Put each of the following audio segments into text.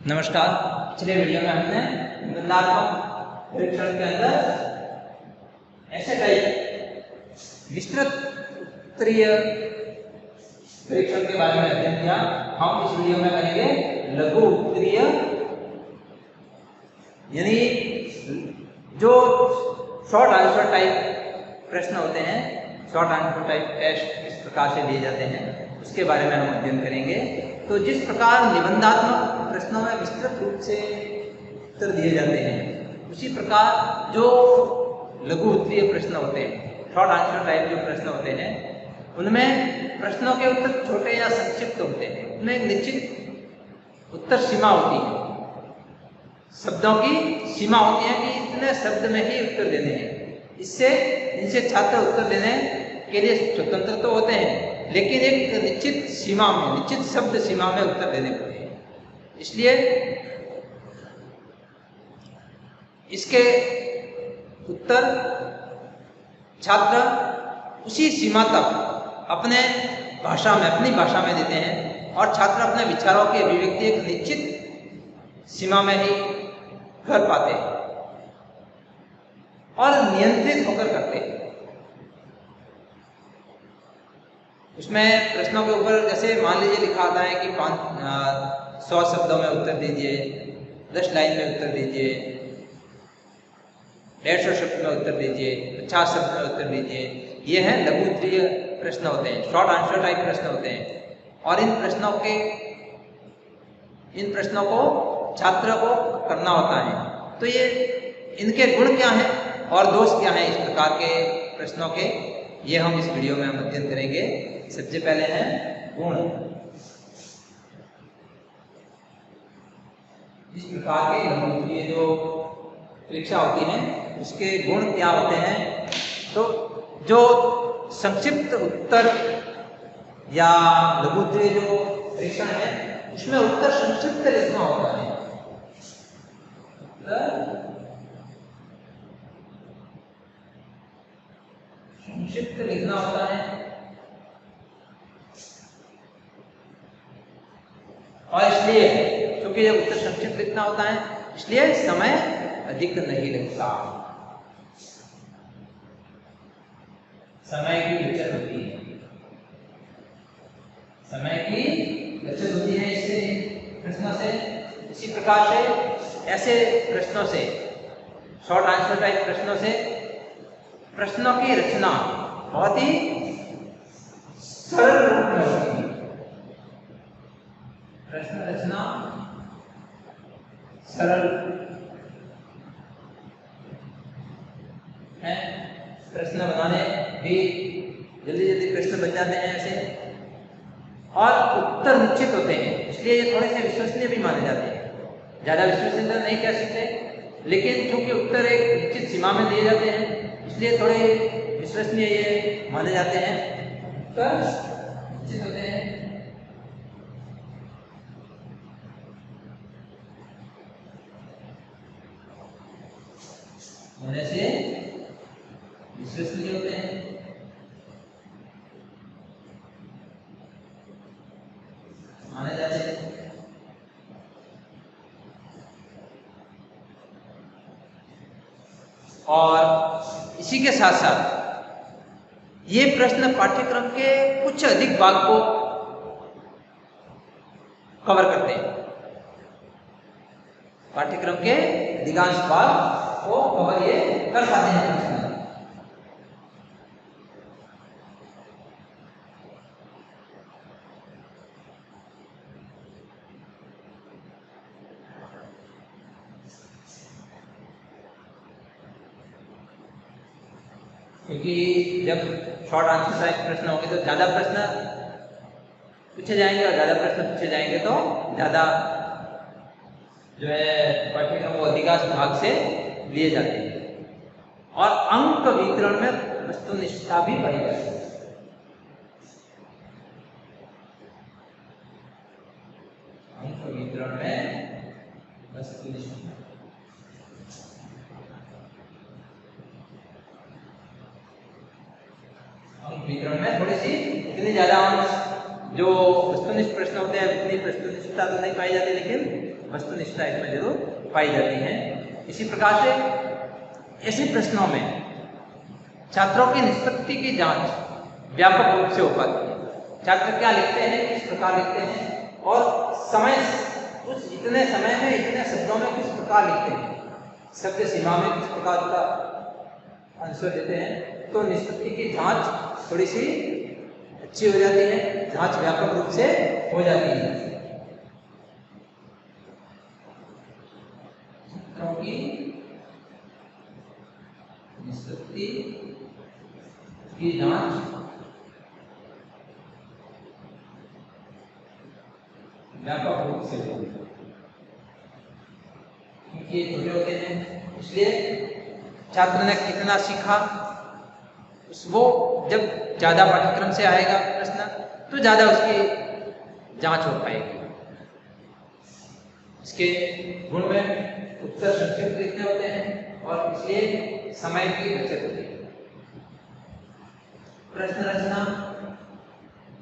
नमस्कार। पिछले वीडियो में हमने निबंधात्मक परीक्षण के अंदर ऐसे टाइप विस्तृत उत्तरीय परीक्षण के बारे में अध्ययन किया। हम इस वीडियो में करेंगे लघु उत्तरीय, यानी जो शॉर्ट आंसर टाइप प्रश्न होते हैं, शॉर्ट आंसर टाइप टेस्ट इस प्रकार से लिए जाते हैं, उसके बारे में हम अध्ययन करेंगे। तो जिस प्रकार निबंधात्मक प्रश्नों में विस्तृत रूप से उत्तर दिए जाते हैं, उसी प्रकार जो लघु उत्तरीय प्रश्न होते हैं, शॉर्ट आंसर टाइप जो प्रश्न होते हैं, उनमें प्रश्नों के उत्तर छोटे या संक्षिप्त होते हैं। उनमें एक निश्चित उत्तर सीमा होती है, शब्दों की सीमा होती है कि इतने शब्द में ही उत्तर देने हैं। इनसे छात्र उत्तर देने के लिए स्वतंत्र तो होते हैं, लेकिन एक निश्चित सीमा में, निश्चित शब्द सीमा में उत्तर देने पड़ते हैं। इसलिए इसके उत्तर छात्र उसी सीमा तक अपनी भाषा में देते हैं, और छात्र अपने विचारों की अभिव्यक्ति एक निश्चित सीमा में ही कर पाते हैं और नियंत्रित होकर करते हैं। उसमें प्रश्नों के ऊपर जैसे मान लीजिए लिखा आता है कि 100 शब्दों में उत्तर दीजिए, 10 लाइन में उत्तर दीजिए, 150 शब्द में उत्तर दीजिए, 50 शब्द में उत्तर दीजिए। ये हैं लघु उत्तरीय प्रश्न होते हैं, शॉर्ट आंसर टाइप प्रश्न होते हैं। और इन प्रश्नों को छात्र को करना होता है। तो ये इनके गुण क्या हैं और दोष क्या हैं इस प्रकार के प्रश्नों के, ये हम इस वीडियो में हम अध्ययन करेंगे। सबसे पहले हैं गुण। इस प्रकार के लघु उत्तरीय जो परीक्षा होती है, उसके गुण क्या होते हैं? तो जो संक्षिप्त उत्तर या लघु उत्तरीय जो परीक्षण है, उसमें उत्तर संक्षिप्त लिखना होता है। संक्षिप्त लिखना होता है, और इसलिए क्योंकि जब उत्तर संक्षिप्त लिखना होता है, इसलिए समय अधिक नहीं लगता, समय की बचत होती है। इससे प्रश्नों से। इसी प्रकार से ऐसे प्रश्नों से, शॉर्ट आंसर टाइप प्रश्नों से, प्रश्नों की रचना बहुत ही सरल रूप में होती है। प्रश्न रचना सरल है। प्रश्न बनाने भी जल्दी प्रश्न बन जाते हैं ऐसे, और उत्तर निश्चित होते हैं, इसलिए ये थोड़े से विश्वसनीय भी माने जाते हैं। ज़्यादा विश्वसनीय नहीं कह सकते, लेकिन क्योंकि उत्तर एक निश्चित सीमा में दिए जाते हैं, इसलिए थोड़े विश्वसनीय ये माने जाते हैं। उत्तर निश्चित होते हैं। होने से विश्वसनीय होते हैं। माने जाते हैं। और इसी के साथ साथ ये प्रश्न पाठ्यक्रम के कुछ अधिक भाग को कवर करते हैं। पाठ्यक्रम के अधिकांश भाग को कवर ये कर पाते हैं। क्योंकि जब शॉर्ट आंसर टाइप प्रश्न होंगे तो ज़्यादा प्रश्न पूछे जाएंगे, और ज़्यादा प्रश्न पूछे जाएंगे तो ज़्यादा जो है पाठ्यक्रम वो अधिकांश भाग से लिए जाते हैं, और अंक वितरण में वस्तुनिष्ठता भी पाई जाती है। अंक वितरण में वस्तुनिष्ठता, अंक वितरण में थोड़ी सी, इतनी ज्यादा अंक जो वस्तुनिष्ठ प्रश्न होते हैं उतनी वस्तुनिष्ठता तो नहीं पाई जाती, लेकिन वस्तुनिष्ठता इसमें जरूर पाई जाती है। इसी प्रकार से ऐसे प्रश्नों में छात्रों की निष्पत्ति की जांच व्यापक रूप से हो पाती है। छात्र क्या लिखते हैं, किस प्रकार लिखते हैं और समय उस इतने समय में इतने शब्दों में किस प्रकार लिखते हैं, शब्द सीमा में किस प्रकार का आंसर देते हैं, तो निष्पत्ति की जांच थोड़ी सी अच्छी हो जाती है, जांच व्यापक रूप से हो जाती है। क्योंकि निष्पत्ति की जांच व्यापक रूप से होती है, क्योंकि ये छोटे होते हैं, इसलिए छात्र ने कितना सीखा वो जब ज्यादा पाठ्यक्रम से आएगा प्रश्न तो ज्यादा उसकी जांच हो पाएगी। इसके गुण में उत्तर संक्षिप्त लिखने होते हैं और इसलिए समय की बचत होती है। प्रश्न रचना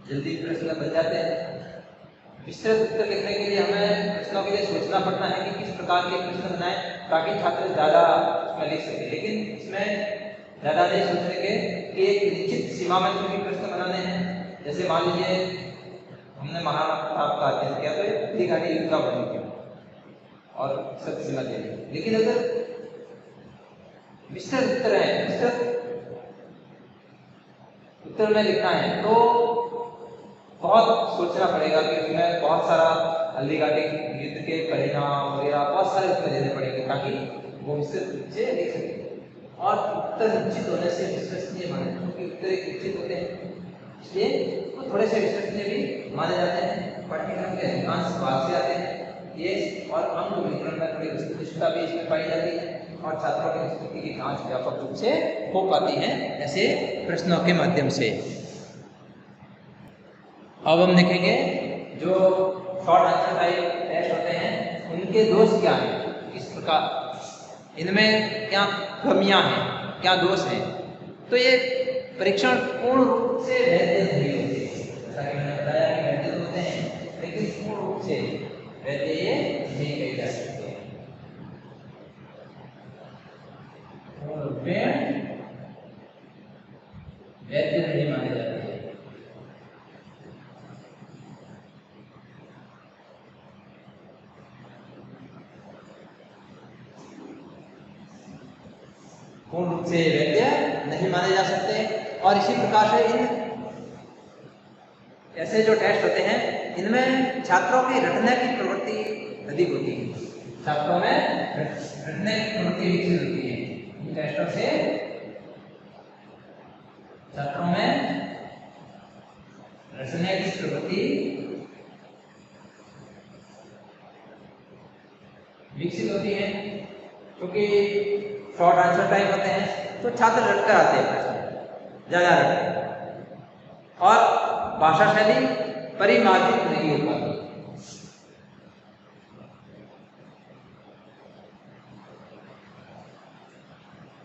जल्दी प्रश्न बन जाते हैं। विस्तृत उत्तर लिखने के लिए हमें प्रश्नों के लिए सोचना पड़ता है कि किस प्रकार के प्रश्न बनाएं ताकि छात्र ज्यादा उसमें लिख सके, लेकिन इसमें ज्यादा नहीं सोचेंगे कि एक निश्चित सीमा में जो भी प्रश्न बनाने हैं। जैसे मान लीजिए हमने महाप्रताप का अध्ययन किया तो एक खुली घाटी युद्ध का वर्णन किया और सब सीमा दे दी, लेकिन अगर विस्तृत उत्तर है, विस्तृत उत्तर में लिखना है तो बहुत सोचना पड़ेगा कि उसमें बहुत सारा हल्दी घाटी युद्ध के परिणाम वगैरह बहुत सारे उत्तर देने पड़ेंगे ताकि वो विस्तृत रूप से लिख सके। और उत्तर निश्चित होने से विश्वसनीय माने, क्योंकि उत्तर एक निश्चित होते हैं इसलिए वो थोड़े से विश्वसनीय भी माने जाते हैं। पाठ्यक्रम के अधिकांश भाग से आते हैं ये, और अंक वितरण में थोड़ी वस्तुनिष्ठता भी इसमें पाई जाती है और छात्रों की स्थिति की जांच व्यापक रूप से हो पाती है ऐसे प्रश्नों के माध्यम से। अब हम देखेंगे जो शॉर्ट आंसर टाइप टेस्ट होते हैं उनके दोष क्या हैं, किस प्रकार इनमें क्या कमियां हैं, क्या दोष हैं। तो ये परीक्षण पूर्ण रूप से वैध नहीं होते, जैसा कि मैंने बताया कि वैध होते हैं लेकिन पूर्ण रूप से वैध ये नहीं कहे जा सकते। पूर्ण रूप में वैध नहीं माने जाते। पूर्ण रूप से वैध नहीं माने जा सकते। और इसी प्रकार से इन ऐसे जो टेस्ट होते हैं इनमें छात्रों की रटने की प्रवृत्ति अधिक होती है, छात्रों में रटने की प्रवृत्ति विकसित होती है। इन टेस्टों से छात्रों में रटने की प्रवृत्ति विकसित होती है, क्योंकि शॉर्ट आंसर टाइप होते हैं तो छात्र रटकर आते हैं, प्रश्न ज्यादा रटते हैं और भाषा शैली परिमार्जित नहीं हो पाती।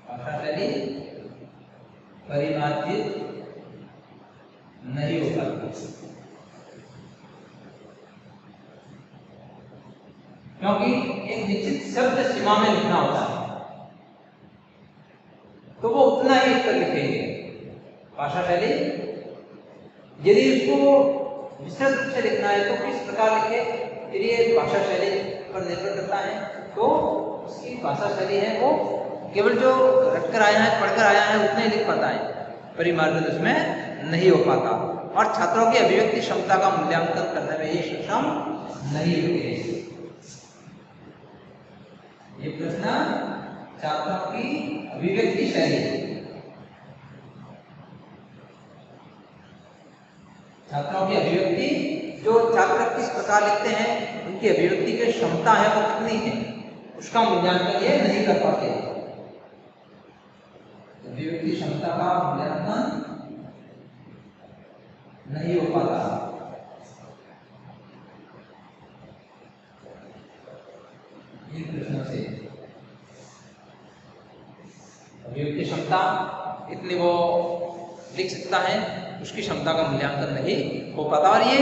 भाषा शैली परिमार्जित नहीं हो पाती क्योंकि एक निश्चित शब्द सीमा में लिखना होता है तो वो उतना ही उत्तर लिखेंगे। भाषा शैली यदि इसको विस्तृत रूप से लिखना है तो किस प्रकार लिखे, यदि ये भाषा शैली पर निर्भर करता है तो उसकी भाषा शैली है वो केवल जो रटकर आया है पढ़कर आया है उतना ही लिख पाता है, परिमार्जन उसमें नहीं हो पाता और छात्रों की अभिव्यक्ति क्षमता का मूल्यांकन करने में ये सक्षम नहीं होते। ये प्रश्न छात्रों की अभिव्यक्ति शैली, छात्रों की अभिव्यक्ति जो छात्र किस प्रकार लिखते हैं उनकी अभिव्यक्ति की क्षमता है वो कितनी है उसका मूल्यांकन ये नहीं कर पाते। अभिव्यक्ति क्षमता का मूल्यांकन नहीं हो पाता। इन प्रश्नों से अभिव्यक्ति क्षमता इतनी वो लिख सकता है उसकी क्षमता का मूल्यांकन नहीं हो पाता। और ये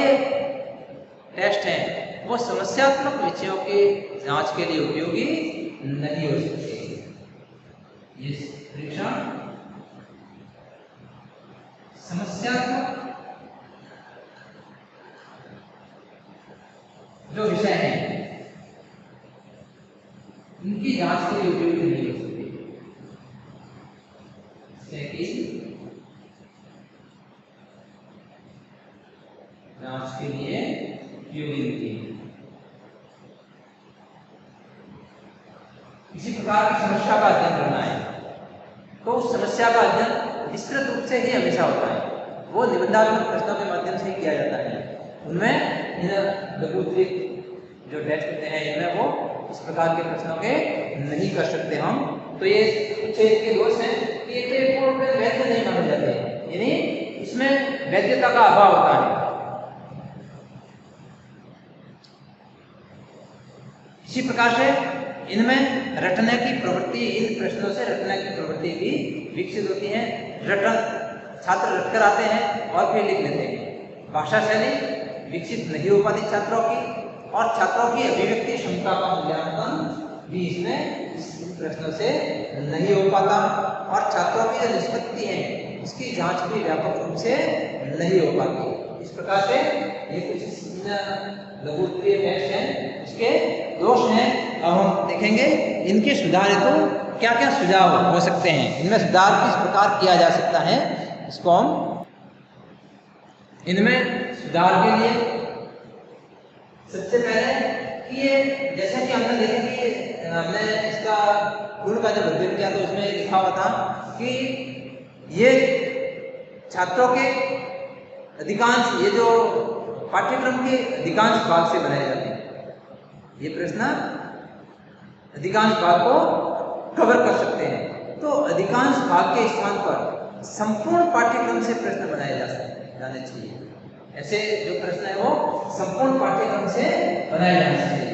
टेस्ट हैं वो समस्यात्मक विषयों के जांच के लिए उपयोगी नहीं हो सकते। ये परीक्षण समस्यात्मक जो विषय हैं इनकी जांच के लिए उपयोगी नहीं हो सकते। जांच के लिए उपयोगी नहीं है। किसी प्रकार की समस्या का अध्ययन करना है तो उस समस्या का अध्ययन विस्तृत रूप से ही हमेशा होता है, वो निबंधात्मक प्रश्नों के माध्यम से ही किया जाता है। उनमें लघुत्तरीय जो टेस्ट होते हैं इनमें वो इस प्रकार के प्रश्नों के नहीं कर सकते हम। तो ये कुछ इसके दोष हैं कि ये रिपोर्ट में वैध नहीं माने जाते, यानी इसमें वैधता का अभाव होता है। इसी प्रकार से इनमें रटने की प्रवृत्ति, इन प्रश्नों से रटने की प्रवृत्ति भी विकसित होती है। रटन छात्र रटकर आते हैं और फिर लिख लेते हैं। भाषा शैली विकसित नहीं हो पाती छात्रों की, और छात्रों की अभिव्यक्ति क्षमता का मूल्यांकन भी इसमें इस प्रश्नों से नहीं हो पाता, और छात्रों की जो निष्पत्ति है इसकी जांच भी व्यापक रूप से नहीं हो पाती। इस प्रकार से ये कुछ लघुत्तरीय टेस्ट हैं, इसके दोष हैं। अब हम देखेंगे इनके सुधार हेतु क्या क्या सुझाव हो सकते हैं, इनमें सुधार किस प्रकार किया जा सकता है, इसको हम इनमें सुधार के लिए सबसे पहले कि ये जैसा कि हमने देखा कि हमने इसका गुण का जब अध्ययन किया तो उसमें लिखा हुआ था कि ये छात्रों के अधिकांश, ये जो पाठ्यक्रम के अधिकांश भाग से बनाए जाते हैं, ये प्रश्न अधिकांश भाग को कवर कर सकते हैं। तो अधिकांश भाग के स्थान पर संपूर्ण पाठ्यक्रम से प्रश्न बनाए जाने चाहिए। ऐसे जो प्रश्न है वो संपूर्ण पाठ्यक्रम से बनाए जाने चाहिए।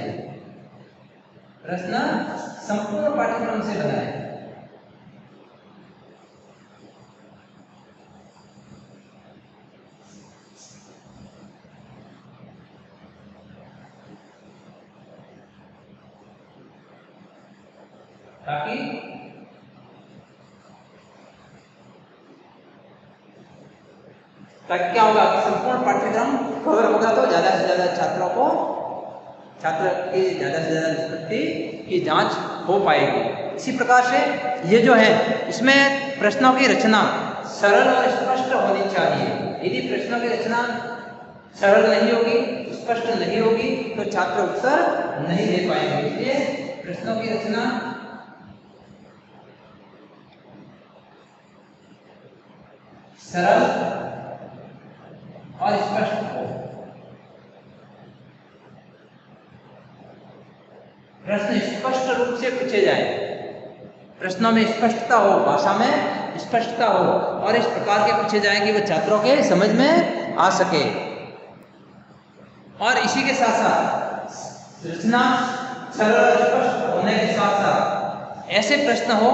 प्रश्न संपूर्ण पाठ्यक्रम से बनाए, ताकि क्या होगा कि संपूर्ण पाठ्यक्रम कवर होगा तो ज्यादा से ज्यादा छात्रों को, छात्र की ज्यादा से ज्यादा निष्पत्ति की जांच हो पाएगी। इसी प्रकार से ये जो है इसमें प्रश्नों की रचना सरल और स्पष्ट होनी चाहिए। यदि प्रश्नों की रचना सरल नहीं होगी, स्पष्ट नहीं होगी तो छात्र उत्तर नहीं दे पाएंगे। इसलिए प्रश्नों की रचना सरल और स्पष्ट हो। प्रश्न स्पष्ट रूप से पूछे जाए, प्रश्नों में स्पष्टता हो, भाषा में स्पष्टता हो, और इस प्रकार के पूछे जाए कि वो छात्रों के समझ में आ सके। और इसी के साथ साथ रचना सरल और स्पष्ट होने के साथ साथ ऐसे प्रश्न हो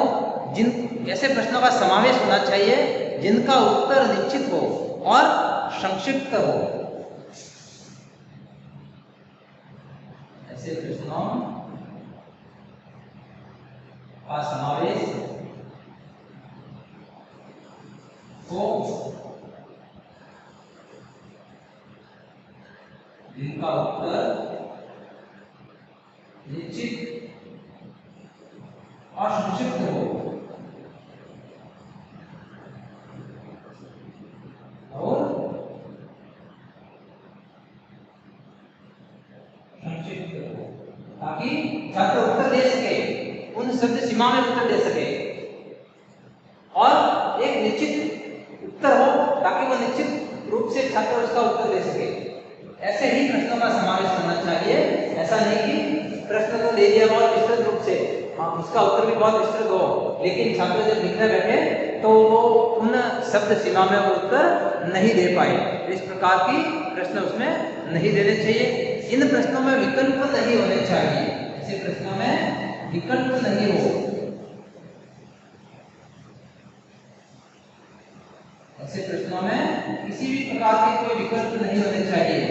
ऐसे प्रश्नों का समावेश होना चाहिए जिनका उत्तर निश्चित हो और संक्षिप्त हो। ऐसे प्रश्नों का समावेश हो जिनका उत्तर निश्चित और संक्षिप्त हो, और संक्षिप्त हो, ताकि छात्र उत्तर दे सके, उन शब्द सीमा में उत्तर दे सके, और एक निश्चित उत्तर हो ताकि वह निश्चित रूप से छात्र उसका उत्तर दे सके। ऐसे ही प्रश्नों का समावेश होना चाहिए। ऐसा नहीं कि प्रश्न तो ले लिया बहुत विस्तृत रूप से, उसका उत्तर भी बहुत विस्तृत हो, लेकिन छात्र जब लिखने बैठे तो वो उन शब्द सीमा में वो उत्तर नहीं दे पाए। इस प्रकार की प्रश्न उसमें नहीं देने चाहिए। इन प्रश्नों में विकल्प नहीं होने चाहिए, ऐसे प्रश्नों में विकल्प नहीं हो, ऐसे ऐसे प्रश्नों में किसी भी प्रकार के कोई विकल्प नहीं होने चाहिए।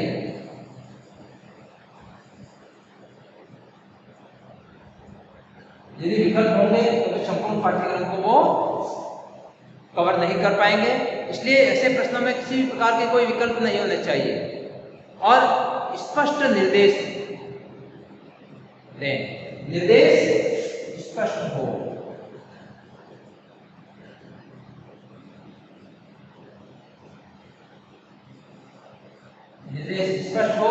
यदि विकल्प होंगे तो संपूर्ण पाठ्यक्रम को वो कवर नहीं कर पाएंगे। इसलिए ऐसे प्रश्नों में किसी भी प्रकार के कोई विकल्प नहीं होने चाहिए और स्पष्ट निर्देश दें। निर्देश स्पष्ट हो। निर्देश स्पष्ट हो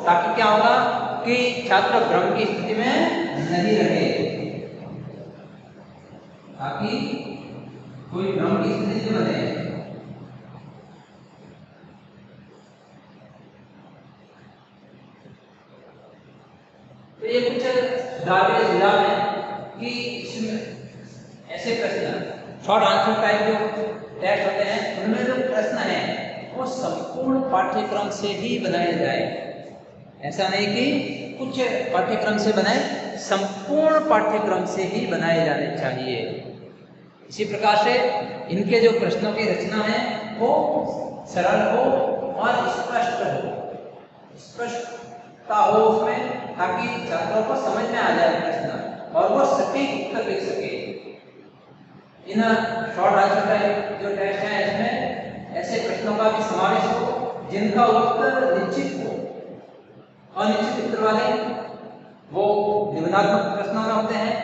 ताकि क्या होगा कि छात्र भ्रम की स्थिति में नहीं रहे, ताकि कोई भ्रम की स्थिति न बने। तो ये कुछ सुझाव है कि इसमें ऐसे प्रश्न शॉर्ट आंसर टाइप जो टेस्ट होते हैं उनमें जो प्रश्न है वो संपूर्ण पाठ्यक्रम से ही बनाए जाए। ऐसा नहीं कि कुछ पाठ्यक्रम से बनाए, संपूर्ण पाठ्यक्रम से ही बनाए जाने चाहिए। इसी प्रकार से इनके जो प्रश्नों की रचना है वो सरल हो और स्पष्ट हो, स्पष्टता हो उसमें, ताकि छात्रों को समझ में आ जाए प्रश्न और वो सटीक उत्तर लिख सके। इन शॉर्ट आंसर टाइप जो टेस्ट है इसमें ऐसे प्रश्नों का भी समावेश हो जिनका उत्तर निश्चित हो। अनिश्चित उत्तर वाले वो निबंधात्मक प्रश्नों में होते हैं,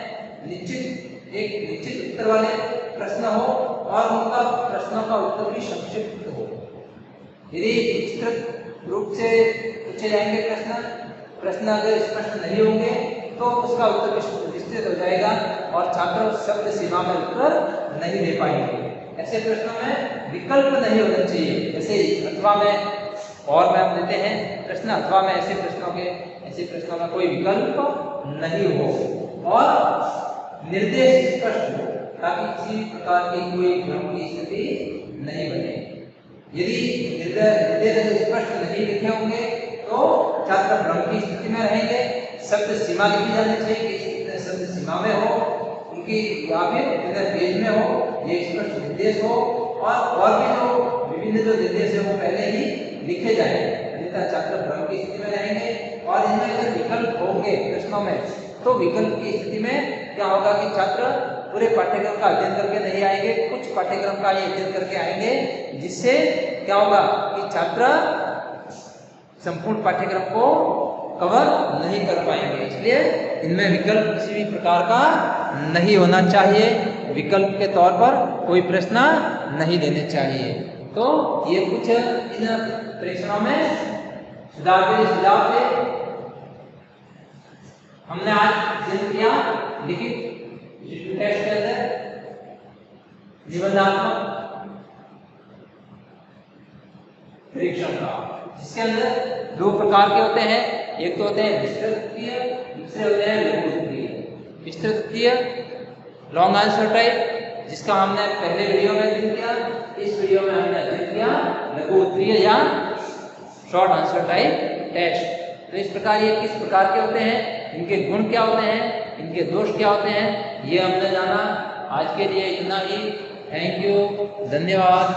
निश्चित उत्तर वाले प्रश्न हो और उनका प्रश्नों का उत्तर भी संक्षिप्त हो। यदि विस्तृत रूप से पूछे जाएंगे प्रश्न अगर स्पष्ट नहीं होंगे तो उसका उत्तर विस्तृत हो जाएगा और छात्र शब्द सीमा में उत्तर नहीं दे पाएंगे। ऐसे प्रश्नों में विकल्प नहीं होना चाहिए। जैसे अथवा में और मैम देते हैं प्रश्न, अथवा में ऐसे प्रश्नों का कोई विकल्प नहीं हो और निर्देश स्पष्ट हो ताकि किसी प्रकार की कोई भ्रम की स्थिति नहीं बने। यदि निर्देश स्पष्ट नहीं लिखे होंगे तो छात्र भ्रम की स्थिति में रहेंगे। शब्द सीमा लिखी जानी चाहिए कि शब्द सीमा में हो उनकी, या फिर पेज में हो, ये स्पष्ट निर्देश हो और भी जो विभिन्न जो निर्देश है वो पहले ही लिखे जाए, अन्यथा छात्र भ्रम की स्थिति में रहेंगे। और इनमें अगर विकल्प होंगे प्रश्नों में तो विकल्प की स्थिति में क्या होगा कि छात्र पूरे पाठ्यक्रम का अध्ययन करके नहीं आएंगे, कुछ पाठ्यक्रम का ही अध्ययन करके आएंगे, जिससे क्या होगा कि छात्र संपूर्ण पाठ्यक्रम को कवर नहीं कर पाएंगे। इसलिए इनमें विकल्प किसी भी प्रकार का नहीं होना चाहिए। विकल्प के तौर पर कोई प्रश्न नहीं देने चाहिए। तो ये कुछ इन परीक्षणों में सुझाव थे। हमने आज अध्ययन किया लिखित टेस्ट के अंदर निबंधात्मक परीक्षण का, जिसके अंदर दो प्रकार के होते हैं। एक तो होते हैं विस्तृत उत्तीय, दूसरे होते हैं लघु उत्तीय। विस्तृत उत्तीय लॉन्ग आंसर टाइप, जिसका हमने पहले वीडियो में अध्ययन किया। इस वीडियो में हमने अध्ययन किया लघु उत्तीय या शॉर्ट आंसर टाइप टेस्ट। तो इस प्रकार ये किस प्रकार के होते हैं, इनके गुण क्या होते हैं, इनके दोष क्या होते हैं, ये हमने जाना। आज के लिए इतना ही। थैंक यू, धन्यवाद।